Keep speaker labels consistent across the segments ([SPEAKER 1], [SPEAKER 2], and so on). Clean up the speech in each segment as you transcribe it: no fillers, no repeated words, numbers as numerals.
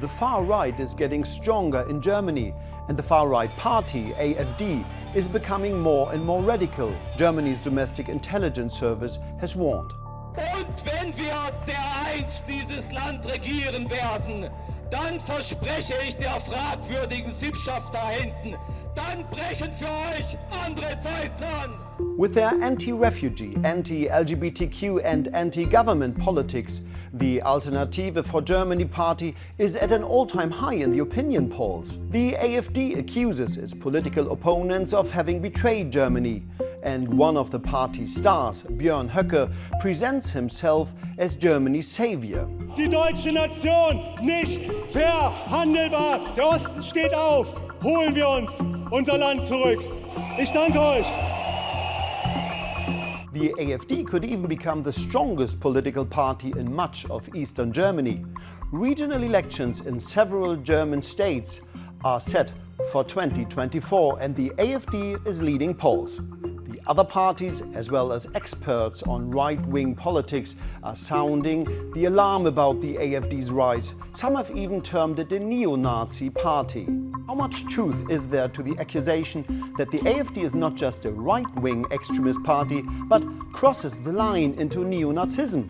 [SPEAKER 1] The far right is getting stronger in Germany, and the far-right party, AfD, is becoming more and more radical, Germany's domestic intelligence service has warned.
[SPEAKER 2] Und wenn wir dereinst dieses Land regieren werden, dann verspreche ich der fragwürdigen Sippschaft da hinten, dann brechen für euch andere Zeiten an.
[SPEAKER 1] With their anti-refugee, anti-LGBTQ and anti-government politics, the Alternative for Germany party is at an all-time high in the opinion polls. The AfD accuses its political opponents of having betrayed Germany. And one of the party's stars, Björn Höcke, presents himself as Germany's savior.
[SPEAKER 3] Die deutsche Nation nicht verhandelbar. Der Osten steht auf. Holen wir uns unser Land zurück. Ich danke euch.
[SPEAKER 1] The AfD could even become the strongest political party in much of eastern Germany. Regional elections in several German states are set for 2024, and the AfD is leading polls. The other parties, as well as experts on right-wing politics, are sounding the alarm about the AfD's rise. Some have even termed it a neo-Nazi party. How much truth is there to the accusation that the AfD is not just a right-wing extremist party, but crosses the line into neo-Nazism?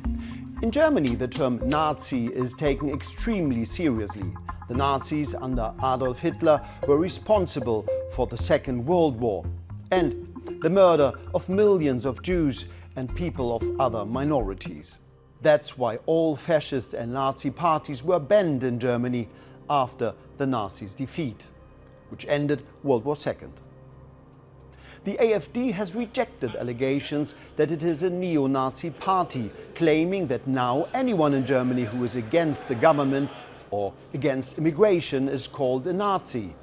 [SPEAKER 1] In Germany, the term Nazi is taken extremely seriously. The Nazis under Adolf Hitler were responsible for the Second World War and the murder of millions of Jews and people of other minorities. That's why all fascist and Nazi parties were banned in Germany after the Nazis' defeat, which ended World War II. The AfD has rejected allegations that it is a neo-Nazi party, claiming that now anyone in Germany who is against the government or against immigration is called a Nazi.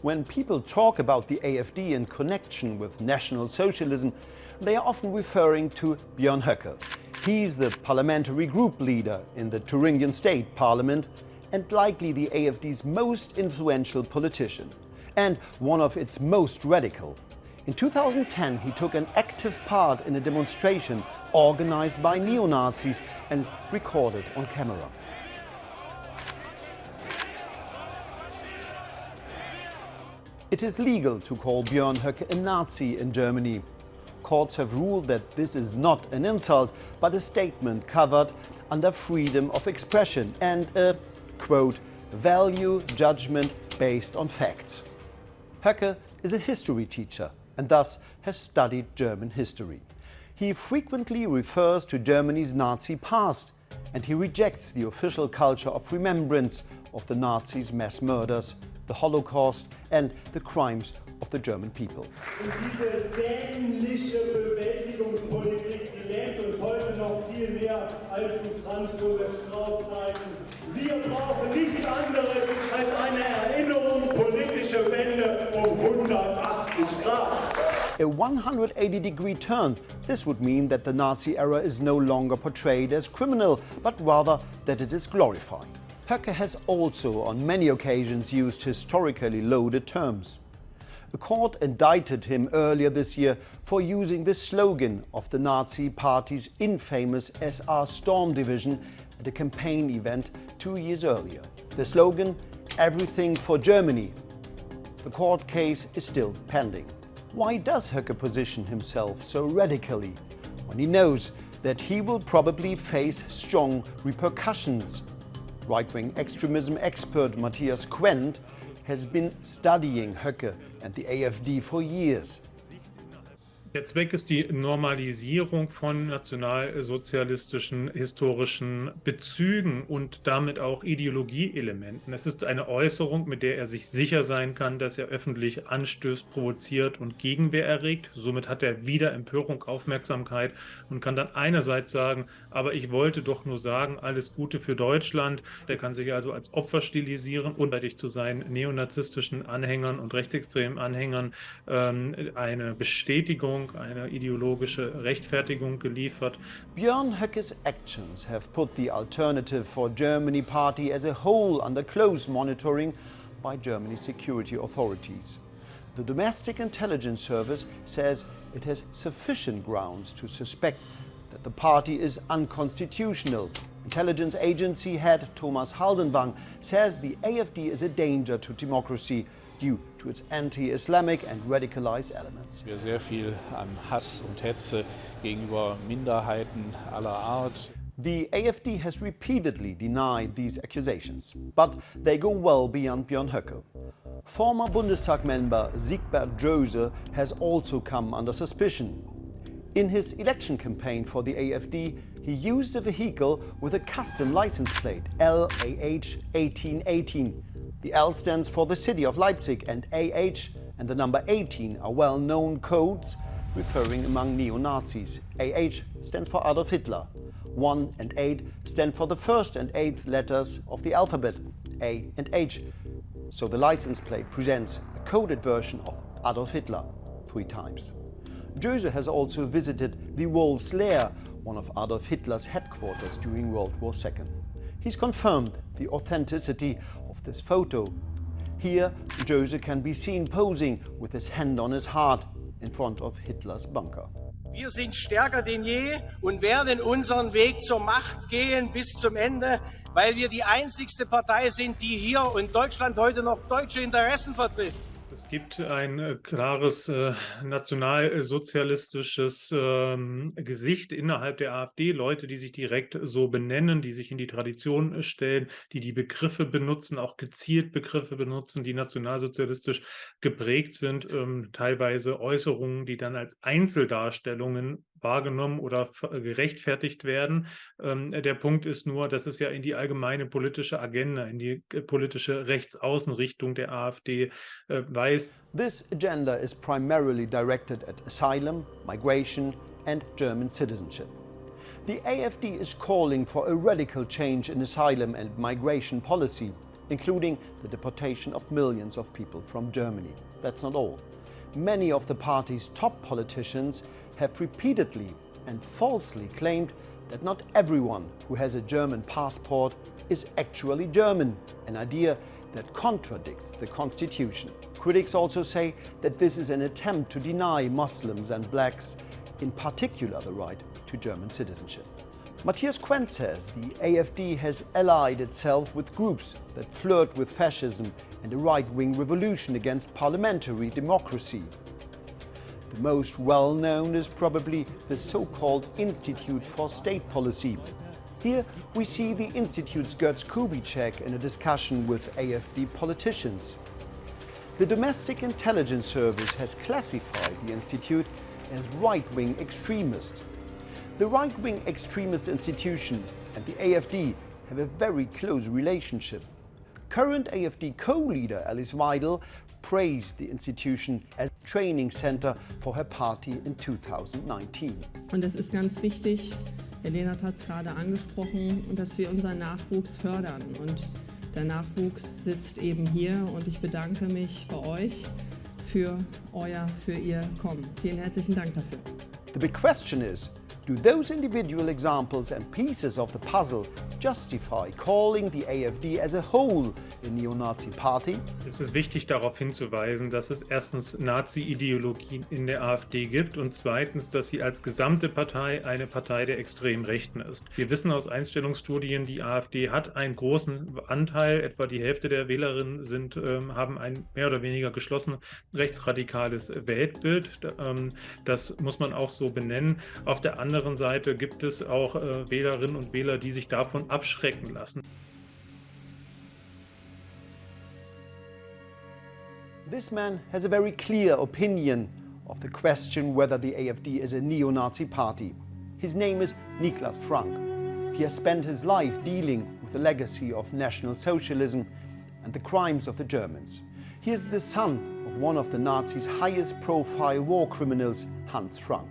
[SPEAKER 1] When people talk about the AfD in connection with National Socialism, they are often referring to Björn Höcke. He's the parliamentary group leader in the Thuringian State Parliament and likely the AfD's most influential politician, and one of its most radical. In 2010, he took an active part in a demonstration organized by neo-Nazis and recorded on camera. It is legal to call Björn Höcke a Nazi in Germany. Courts have ruled that this is not an insult, but a statement covered under freedom of expression and a, quote, value judgment based on facts. Höcke is a history teacher and thus has studied German history. He frequently refers to Germany's Nazi past, and he rejects the official culture of remembrance of the Nazis' mass murders, the Holocaust and the crimes of the German people.
[SPEAKER 3] Und diese dämliche Bewältigungspolitik, die lähmt uns heute noch viel mehr als zu Franz Josef Strauß Zeiten. Wir brauchen nichts anderes als eine erinnerungspolitische Wende um 180 Grad.
[SPEAKER 1] A 180-degree turn. This would mean that the Nazi era is no longer portrayed as criminal, but rather that it is glorified. Höcke has also on many occasions used historically loaded terms. A court indicted him earlier this year for using the slogan of the Nazi party's infamous SR Storm Division at a campaign event 2 years earlier. The slogan, "Everything for Germany." The court case is still pending. Why does Höcke position himself so radically when he knows that he will probably face strong repercussions? Right-wing extremism expert Matthias Quent has been studying Höcke and the AfD for years.
[SPEAKER 4] Der Zweck ist die Normalisierung von nationalsozialistischen historischen Bezügen und damit auch Ideologieelementen. Es ist eine Äußerung, mit der er sich sicher sein kann, dass er öffentlich anstößt, provoziert und Gegenwehr erregt. Somit hat er wieder Empörung, Aufmerksamkeit und kann dann einerseits sagen, aber ich wollte doch nur sagen, alles Gute für Deutschland. Der kann sich also als Opfer stilisieren und zu seinen neonazistischen Anhängern und rechtsextremen Anhängern eine Bestätigung, eine ideologische Rechtfertigung geliefert.
[SPEAKER 1] Björn Höcke's actions have put the Alternative for Germany party as a whole under close monitoring by Germany's security authorities. The Domestic Intelligence Service says it has sufficient grounds to suspect that the party is unconstitutional Intelligence Agency head Thomas Haldenwang says the AfD is a danger to democracy due to its anti-Islamic and radicalized elements.
[SPEAKER 5] Wir sehr viel an Hass und Hetze gegenüber Minderheiten aller Art.
[SPEAKER 1] The AfD has repeatedly denied these accusations, but they go well beyond Björn Höcke. Former Bundestag member Siegbert Djose has also come under suspicion. In his election campaign for the AfD, he used a vehicle with a custom license plate, LAH 1818. The L stands for the city of Leipzig, and AH and the number 18 are well-known codes referring among neo-Nazis. AH stands for Adolf Hitler. 1 and 8 stand for the first and 8th letters of the alphabet, A and H. So the license plate presents a coded version of Adolf Hitler 3 times. Djose has also visited the Wolf's Lair, one of Adolf Hitler's headquarters during World War II. He's confirmed the authenticity of this photo. Here, Djose can be seen posing with his hand on his heart in front of Hitlers bunker.
[SPEAKER 6] Wir sind stärker denn je und werden unseren Weg zur Macht gehen bis zum Ende, weil wir die einzigste Partei sind, die hier in Deutschland heute noch deutsche Interessen vertritt.
[SPEAKER 4] Es gibt ein klares nationalsozialistisches Gesicht innerhalb der AfD, Leute, die sich direkt so benennen, die sich in die Tradition stellen, die die Begriffe benutzen, auch gezielt Begriffe benutzen, die nationalsozialistisch geprägt sind, teilweise Äußerungen, die dann als Einzeldarstellungen wahrgenommen oder gerechtfertigt werden. Der Punkt ist nur, dass es ja in die allgemeine politische Agenda, in die politische Rechtsaußenrichtung der AfD weist.
[SPEAKER 1] This agenda is primarily directed at asylum, migration and German citizenship. The AfD is calling for a radical change in asylum and migration policy, including the deportation of millions of people from Germany. That's not all. Many of the party's top politicians have repeatedly and falsely claimed that not everyone who has a German passport is actually German, an idea that contradicts the constitution. Critics also say that this is an attempt to deny Muslims and blacks, in particular, the right to German citizenship. Matthias Quent says the AfD has allied itself with groups that flirt with fascism and a right-wing revolution against parliamentary democracy. The most well-known is probably the so-called Institute for State Policy. Here we see the Institute's Götz Kubitschek in a discussion with AfD politicians. The Domestic Intelligence Service has classified the Institute as right-wing extremist. The right-wing extremist institution and the AfD have a very close relationship. Current AfD co-leader Alice Weidel praised the institution as a training center for her party in 2019.
[SPEAKER 7] Und es ist ganz wichtig, Herr Lehnert hat es gerade angesprochen, dass wir unseren Nachwuchs fördern. Und der Nachwuchs sitzt eben hier und ich bedanke mich bei euch für Ihr Kommen. Vielen herzlichen Dank dafür.
[SPEAKER 1] The big question is, do those individual examples and pieces of the puzzle justify calling the AfD as a whole a neo-Nazi party?
[SPEAKER 4] Es ist wichtig, darauf hinzuweisen, dass es erstens Nazi-Ideologien in der AfD gibt und zweitens, dass sie als gesamte Partei eine Partei der extremen Rechten ist. Wir wissen aus Einstellungsstudien, die AfD hat einen großen Anteil, etwa die Hälfte der Wählerinnen haben ein mehr oder weniger geschlossen rechtsradikales Weltbild. Das muss man auch so benennen. Auf der anderen Seite gibt es auch Wählerinnen und Wähler, die sich davon abschrecken lassen.
[SPEAKER 1] This man has a very clear opinion of the question whether the AfD is a neo-Nazi party. His name is Niklas Frank. He has spent his life dealing with the legacy of National Socialism and the crimes of the Germans. He is the son of one of the Nazis' highest profile war criminals, Hans Frank.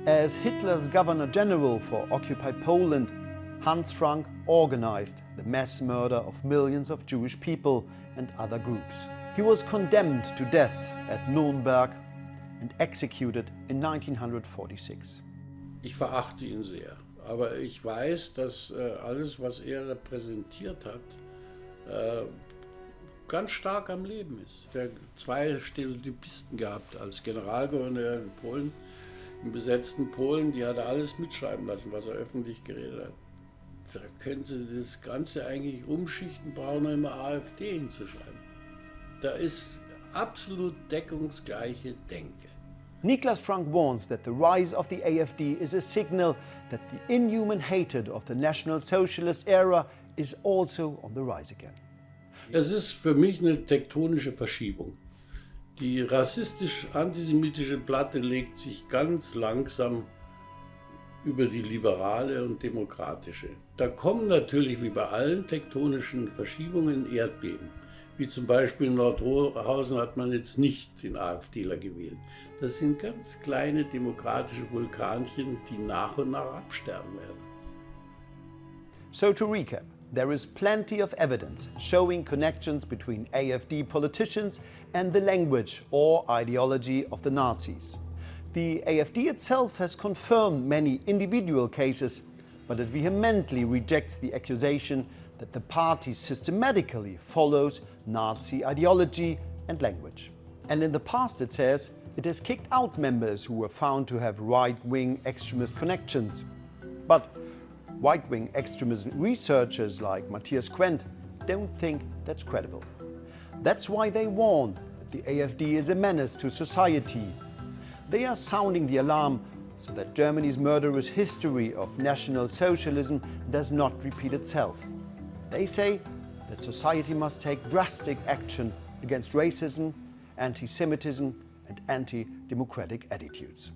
[SPEAKER 1] As Hitler's Governor General for occupied Poland, Hans Frank organized the mass murder of millions of Jewish people and other groups. He was condemned to death at Nürnberg and executed in 1946.
[SPEAKER 8] Ich verachte ihn sehr, aber ich weiß, dass alles, was er repräsentiert hat, ganz stark am Leben ist. Der hat 2 Stereotypisten gehabt als Generalgouverneur in Polen. im besetzten Polen, die hat er alles mitschreiben lassen, was er öffentlich geredet hat. Da können Sie das Ganze eigentlich umschichten, brauchen nur immer AfD hinzuschreiben. Da ist absolut deckungsgleiche Denke.
[SPEAKER 1] Niklas Frank warns that the rise of the AfD is a signal that the inhuman hatred of the National Socialist era is also on the rise again.
[SPEAKER 8] Das ist für mich eine tektonische Verschiebung. Die rassistisch-antisemitische Platte legt sich ganz langsam über die liberale und demokratische. Da kommen natürlich wie bei allen tektonischen Verschiebungen Erdbeben. Wie zum Beispiel in Nordhausen hat man jetzt nicht den AfDler gewählt. Das sind ganz kleine demokratische Vulkanchen, die nach und nach absterben werden.
[SPEAKER 1] So to recap, there is plenty of evidence showing connections between AfD politicians and the language or ideology of the Nazis. The AfD itself has confirmed many individual cases, but it vehemently rejects the accusation that the party systematically follows Nazi ideology and language. And in the past, it says, it has kicked out members who were found to have right-wing extremist connections. But right-wing extremism researchers like Matthias Quent don't think that's credible. That's why they warn that the AfD is a menace to society. They are sounding the alarm so that Germany's murderous history of National Socialism does not repeat itself. They say that society must take drastic action against racism, anti-Semitism and anti-democratic attitudes.